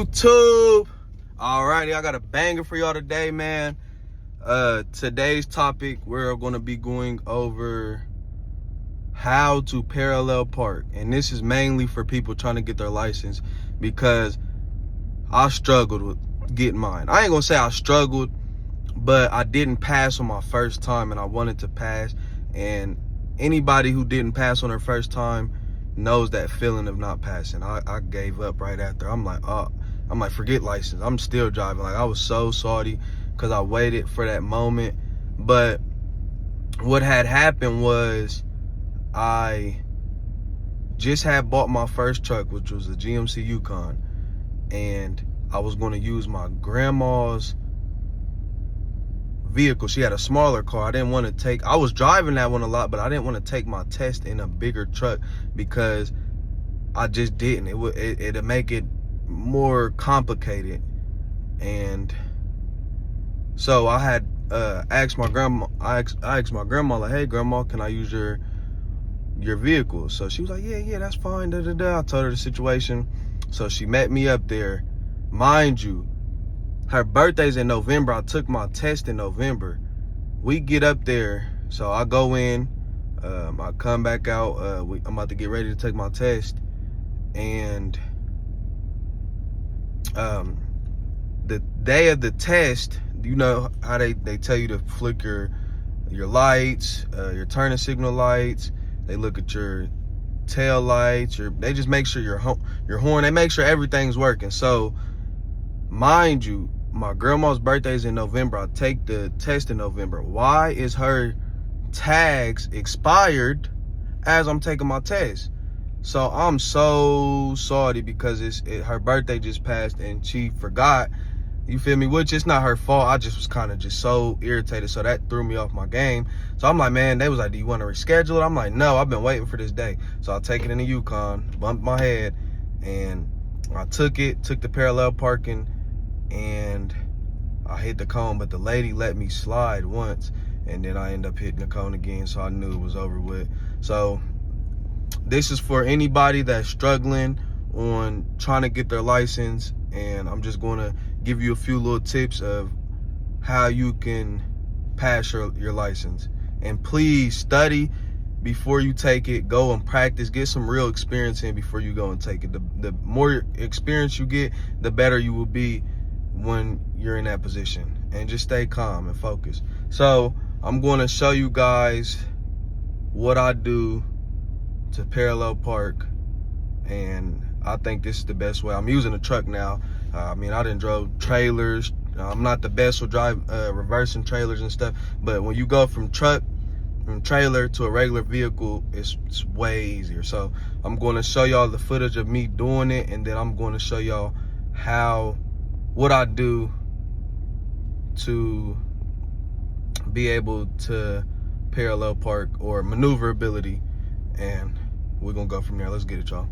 YouTube. Alrighty, I got a banger for y'all today, man. Today's topic, we're gonna be going over how to parallel park. And this is mainly for people trying to get their license, because I struggled with getting mine. I ain't gonna say I struggled, but I didn't pass on my first time and I wanted to pass. And anybody who didn't pass on their first time knows that feeling of not passing. I gave up right after. I'm like, forget license. I'm still driving. Like, I was so salty because I waited for that moment. But what had happened was I just had bought my first truck, which was a GMC Yukon, and I was going to use my grandma's vehicle. She had a smaller car. I was driving that one a lot, but I didn't want to take my test in a bigger truck because I just didn't. It'd make it more complicated. And so I had asked my grandma. I asked my grandma, like, "Hey, grandma, can I use your vehicle?" So she was like, "Yeah, that's fine." Da, da, da. I told her the situation. So she met me up there. Mind you, her birthday's in November. I took my test in November. We get up there, so I go in, I come back out, I'm about to get ready to take my test, and the day of the test, you know how they tell you to flick your lights, your turning signal lights, they look at your tail lights, they just make sure your horn, they make sure everything's working. So mind you, my grandma's birthday is in November. I take the test in November. Why is her tags expired as I'm taking my test? So I'm so salty because her birthday just passed and she forgot. You feel me? Which it's not her fault. I just was kind of just so irritated. So that threw me off my game. So I'm like, man, they was like, "Do you want to reschedule it?" I'm like, "No, I've been waiting for this day." So I take it in the Yukon, bumped my head, and I took the parallel parking, and I hit the cone, but the lady let me slide once, and then I end up hitting the cone again, so I knew it was over with. So this is for anybody that's struggling on trying to get their license, and I'm just going to give you a few little tips of how you can pass your license. And please study before you take it. Go and practice, get some real experience in before you go and take it. The more experience you get, the better you will be when you're in that position. And just stay calm and focus. So I'm going to show you guys what I do to parallel park, and I think this is the best way. I'm using a truck now. I mean, I done drove trailers. I'm not the best with reversing trailers and stuff, but when you go from truck and trailer to a regular vehicle, it's way easier. So I'm going to show y'all the footage of me doing it, and then I'm going to show y'all what I do to be able to parallel park, or maneuverability, and we're gonna go from there. Let's get it, y'all.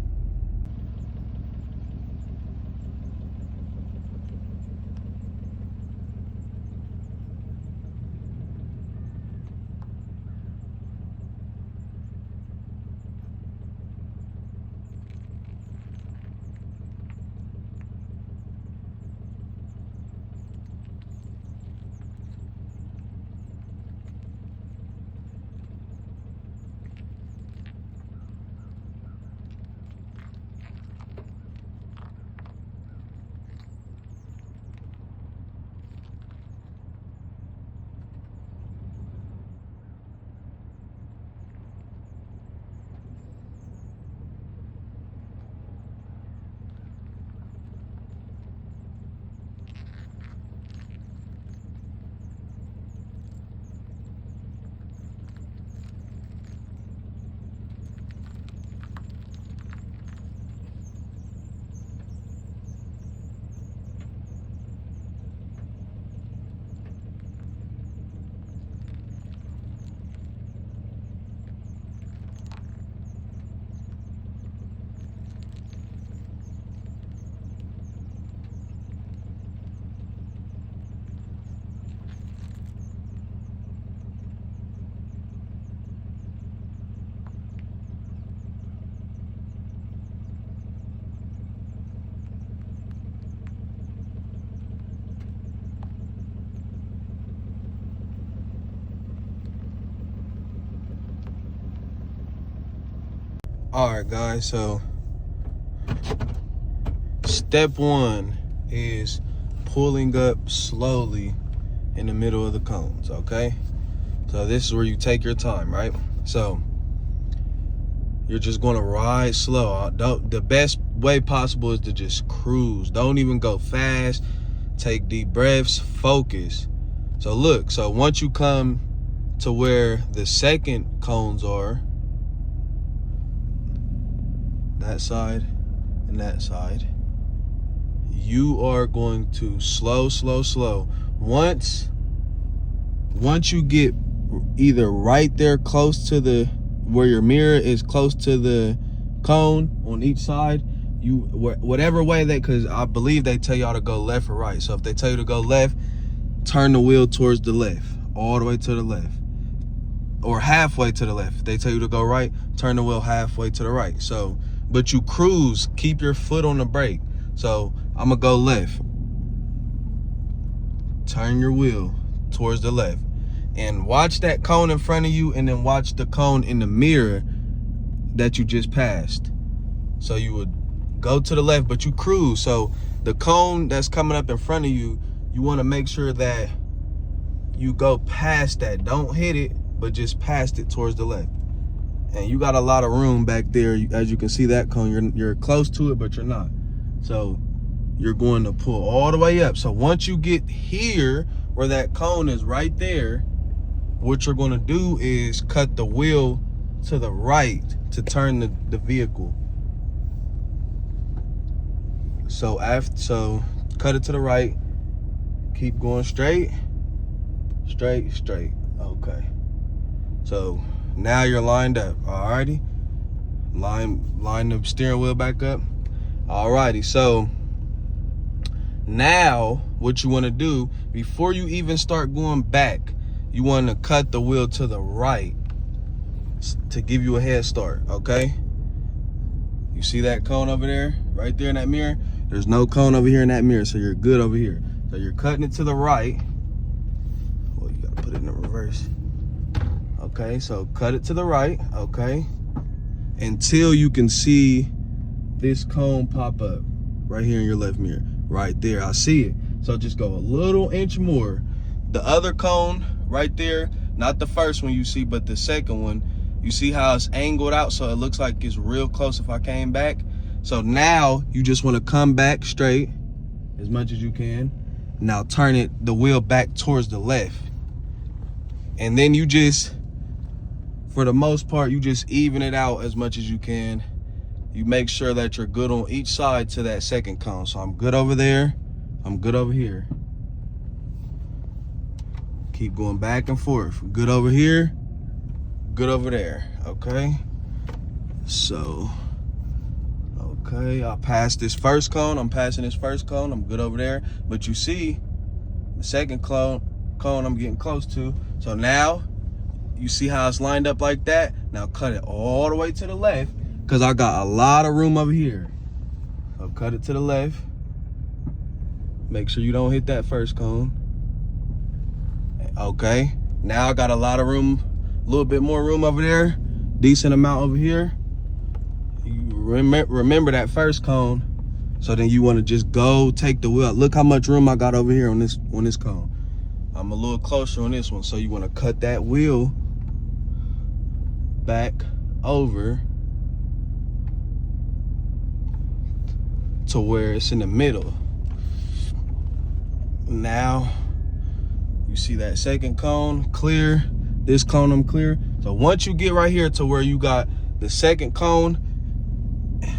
All right, guys, so step one is pulling up slowly in the middle of the cones, okay? So this is where you take your time, right? So you're just gonna ride slow. The best way possible is to just cruise. Don't even go fast. Take deep breaths, focus. So look, so once you come to where the second cones are, that side and that side, you are going to slow. Once you get either right there close to the, where your mirror is close to the cone on each side, you, whatever way they, because I believe they tell y'all to go left or right. So if they tell you to go left, turn the wheel towards the left, all the way to the left, or halfway to the left. If they tell you to go right, turn the wheel halfway to the right. So, but you cruise, keep your foot on the brake. So I'm gonna go left. Turn your wheel towards the left. And watch that cone in front of you, and then watch the cone in the mirror that you just passed. So you would go to the left, but you cruise. So the cone that's coming up in front of you, you wanna make sure that you go past that. Don't hit it, but just past it towards the left. And you got a lot of room back there. As you can see that cone, you're close to it, but you're not. So you're going to pull all the way up. So once you get here, where that cone is right there, what you're gonna do is cut the wheel to the right to turn the vehicle. So cut it to the right, keep going straight. Okay. So now you're lined up. Alrighty. Line the steering wheel back up. Alrighty. So now what you want to do, before you even start going back, you want to cut the wheel to the right to give you a head start, okay? You see that cone over there, right there in that mirror? There's no cone over here in that mirror, so you're good over here. So you're cutting it to the right. Well, you gotta put it in the reverse. Okay, so cut it to the right, okay? Until you can see this cone pop up right here in your left mirror. Right there, I see it. So just go a little inch more. The other cone right there, not the first one you see, but the second one, you see how it's angled out, so it looks like it's real close if I came back. So now you just want to come back straight as much as you can. Now turn the wheel back towards the left. And then you just, for the most part, you just even it out as much as you can. You make sure that you're good on each side to that second cone. So I'm good over there, I'm good over here. Keep going back and forth. Good over here, good over there, okay? So, okay, I'll pass this first cone. I'm passing this first cone. I'm good over there. But you see, the second cone I'm getting close to. So now, you see how it's lined up like that? Now cut it all the way to the left, because I got a lot of room over here. So cut it to the left. Make sure you don't hit that first cone. Okay, now I got a lot of room, a little bit more room over there, decent amount over here. You remember that first cone, so then you want to just go take the wheel. Look how much room I got over here on this cone. I'm a little closer on this one, so you want to cut that wheel back over to where it's in the middle. Now you see that second cone clear, this cone I'm clear. So once you get right here to where you got the second cone,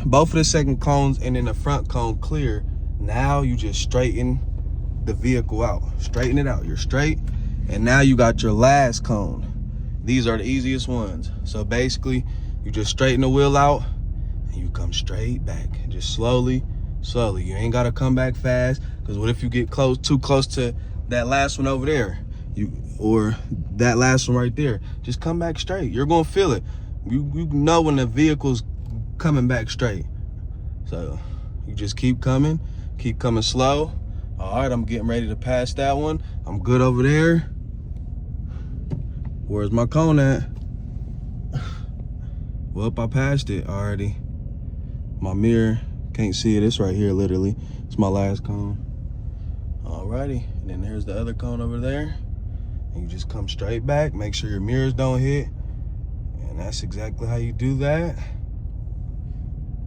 both of the second cones and then the front cone clear, now you just straighten the vehicle out. Straighten it out, you're straight. And now you got your last cone. These are the easiest ones. So basically, you just straighten the wheel out and you come straight back. Just slowly. You ain't gotta come back fast, because what if you get too close to that last one over there, or that last one right there? Just come back straight. You're gonna feel it. You know when the vehicle's coming back straight. So you just keep coming slow. All right, I'm getting ready to pass that one. I'm good over there. Where's my cone at? Well, I passed it already. My mirror, can't see it. It's right here, literally. It's my last cone. Alrighty, and then there's the other cone over there. And you just come straight back, make sure your mirrors don't hit. And that's exactly how you do that.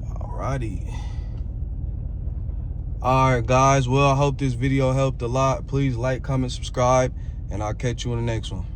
Alrighty. Alright guys, well, I hope this video helped a lot. Please like, comment, subscribe, and I'll catch you in the next one.